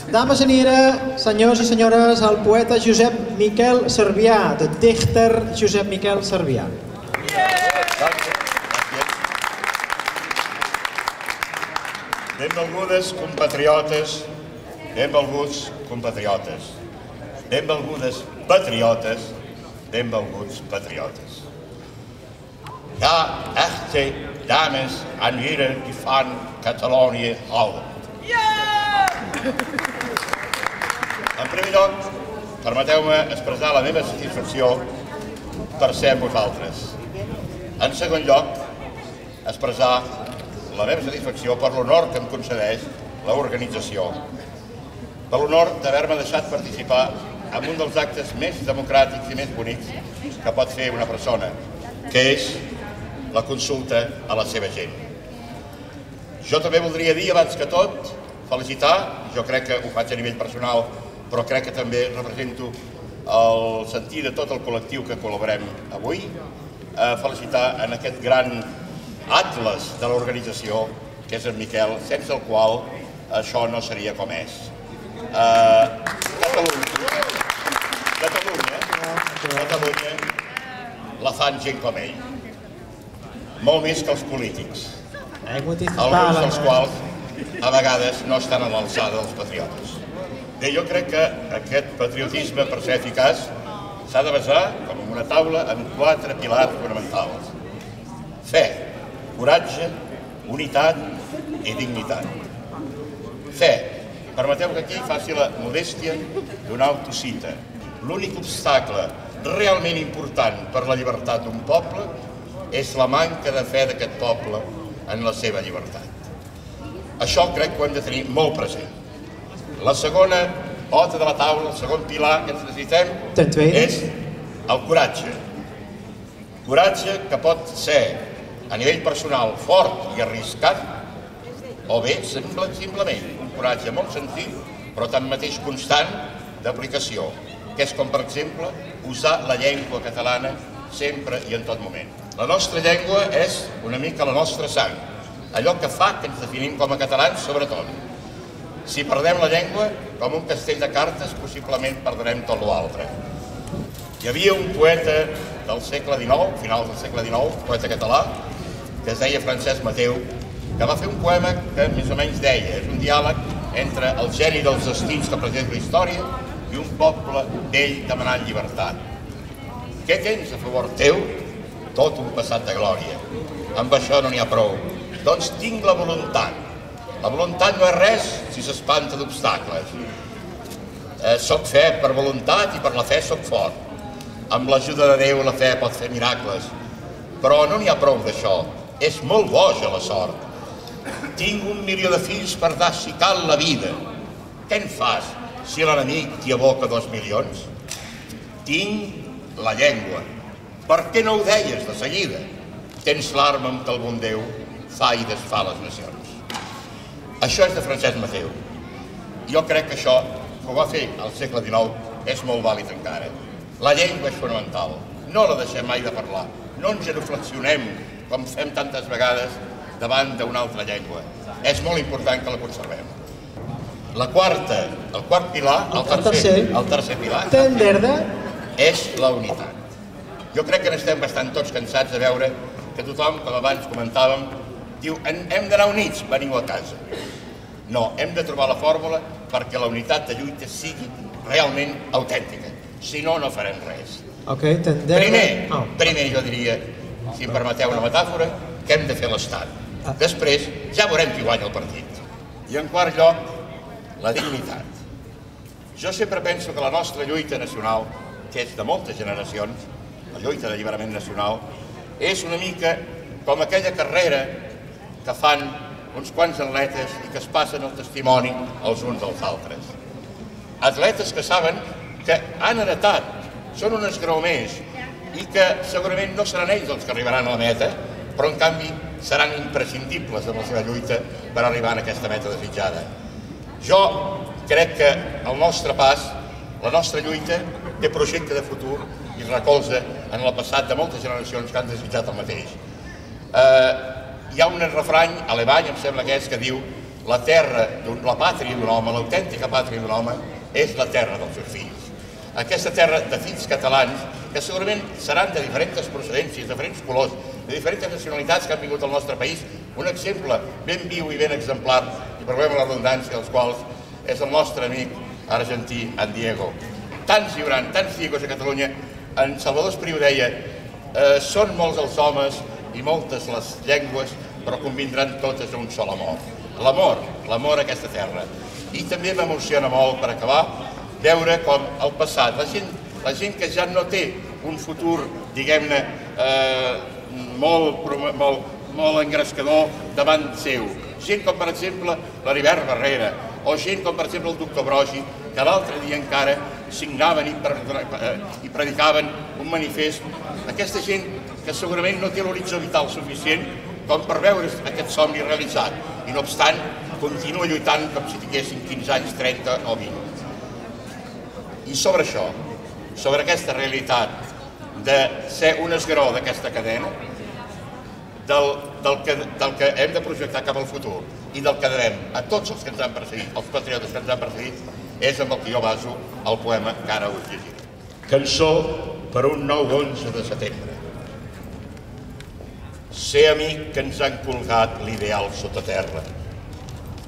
Dames en heren, senyors i senyores, el poeta Josep Miquel Servià, de Dichter Josep Miquel Servià. Benvolgudes compatriotes, benvolguts compatriotes, benvolgudes patriotes, benvolguts patriotes. Ja, echte dames en heren die van Catalonië houden. En primer lloc, permeteu-me expressar la meva satisfacció per ser amb vosaltres. En segon lloc, expressar la meva satisfacció per l'honor que em concedeix l'organització, per l'honor d'haver-me deixat participar en un dels actes més democràtics i més bonics que pot fer una persona, que és la consulta a la seva gent. Jo també voldria dir, abans que tot, felicitar, jo crec que ho faig a nivell personal, però crec que també represento el sentir de tot el col·lectiu que col·laborem avui, felicitar en aquest gran atles de l'organització, que és en Miquel, sense el qual això no seria com és. Catalunya la fan gent com ell, molt més que els polítics, alguns dels quals a vegades no estan a l'alçada dels patriotes. Bé, jo crec que aquest patriotisme, per ser eficaç, s'ha de basar, com en una taula, en 4 pilars fonamentals: fe, coratge, unitat i dignitat. Fe. Permeteu que aquí faci la modèstia d'una autocita. L'únic obstacle realment important per la llibertat d'un poble és la manca de fe d'aquest poble en la seva llibertat. Això crec que ho hem de tenir molt present. La segona pota de la taula, el segon pilar que ens necessitem és el coratge. Coratge que pot ser a nivell personal fort i arriscat, o bé simplement un coratge molt senzill, però tanmateix constant d'aplicació, que és com, per exemple, usar la llengua catalana sempre i en tot moment. La nostra llengua és una mica la nostra sang, allò que fa que ens definim com a catalans, sobretot. Si perdem la llengua, com un castell de cartes, possiblement perdrem tot l'altre. Hi havia un poeta del segle XIX, finals del segle XIX, poeta català, que es deia Francesc Mateu, que va fer un poema que més o menys deia: és un diàleg entre el geni dels destins que presenta la història i un poble vell demanant llibertat. Què tens a favor teu? Tot un passat de glòria. Amb això no n'hi ha prou. Doncs tinc la voluntat. La voluntat no és res si s'espanta d'obstacles. Soc fe per voluntat i per la fe soc fort. Amb l'ajuda de Déu la fe pot fer miracles. Però no n'hi ha prou d'això. És molt boja la sort. Tinc 1 milió de fills per dar si cal la vida. Què en fas si l'enemic t'hi aboca 2 milions? Tinc la llengua. Per què no ho deies de seguida? Tens l'arma amb què el bon Déu fa i desfà les nacions. Això és de Francesc Mateu. Jo crec que això, que ho va fer al segle XIX, és molt vàlid encara. La llengua és fonamental. No la deixem mai de parlar. No ens genuflexionem, com fem tantes vegades, davant d'una altra llengua. És molt important que la conservem. El quart pilar, el tercer pilar, és la unitat. Jo crec que n'estem bastant tots cansats de veure que tothom, com abans comentàvem, diu: hem d'anar units, veniu a casa. No, hem de trobar la fórmula perquè la unitat de lluita sigui realment autèntica. Si no, no farem res. Primer jo diria, si em permeteu una metàfora, que hem de fer l'Estat. Després ja veurem qui guanya el partit. I en quart lloc, la dignitat. Jo sempre penso que la nostra lluita nacional, que és de moltes generacions, la lluita d'alliberament nacional, és una mica com aquella carrera que fan uns quants atletes i que es passen el testimoni els uns als altres. Atletes que saben que han heretat, són un esgraó més, i que segurament no seran ells els que arribaran a la meta, però en canvi seran imprescindibles en la seva lluita per arribar a aquesta meta desitjada. Jo crec que el nostre pas, la nostra lluita, té projecte de futur i recolza en el passat de moltes generacions que han desitjat el mateix. Hi ha un refrany alemany, em sembla que és, que diu: la terra, la pàtria d'un home, l'autèntica pàtria d'un home, és la terra dels seus fills. Aquesta terra de fills catalans, que segurament seran de diferents procedències, de diferents colors, de diferents nacionalitats que han vingut al nostre país, un exemple ben viu i ben exemplar, i perdoneu la redundància, dels quals és el nostre amic argentí, en Diego. Tants hi haurà, tants Diegos a Catalunya. En Salvador Espriu deia, són molts els homes i moltes les llengües, però convindran totes a un sol amor. L'amor a aquesta terra. I també m'emociona molt, per acabar, veure com el passat, la gent que ja no té un futur, diguem-ne, molt engrescador davant seu. Gent com, per exemple, l'Heribert Barrera, o gent com, per exemple, el doctor Brogi, que l'altre dia encara signaven i predicaven un manifest. Aquesta gent que segurament no té l'horitzó vital suficient com per veure aquest somni realitzat, i no obstant continua lluitant com si tinguessin 15 anys, 30 o 20. I sobre això, sobre aquesta realitat de ser un esgaró d'aquesta cadena, del que hem de projectar cap al futur i del que devem a tots els que ens han precedit, els patriotes que ens han precedit, és amb el que jo baso el poema que ara us llegiré. Cançó per un nou 11 de setembre. Sé, amic, que ens han colgat l'ideal sota terra,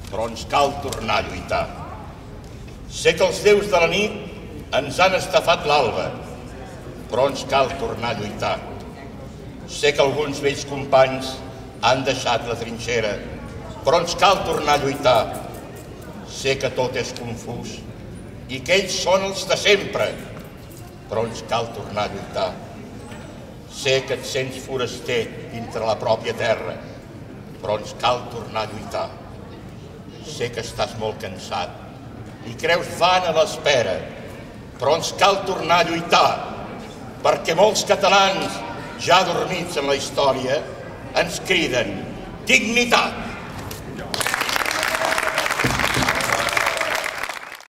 però ens cal tornar a lluitar. Sé que els déus de la nit ens han estafat l'alba, però ens cal tornar a lluitar. Sé que alguns vells companys han deixat la trinxera, però ens cal tornar a lluitar. Sé que tot és confús i que ells són els de sempre, però ens cal tornar a lluitar. Sé que et sents foraster dintre la pròpia terra, però ens cal tornar a lluitar. Sé que estàs molt cansat i creus vana l'espera, però ens cal tornar a lluitar, perquè molts catalans, ja dormits en la història, ens criden dignitat.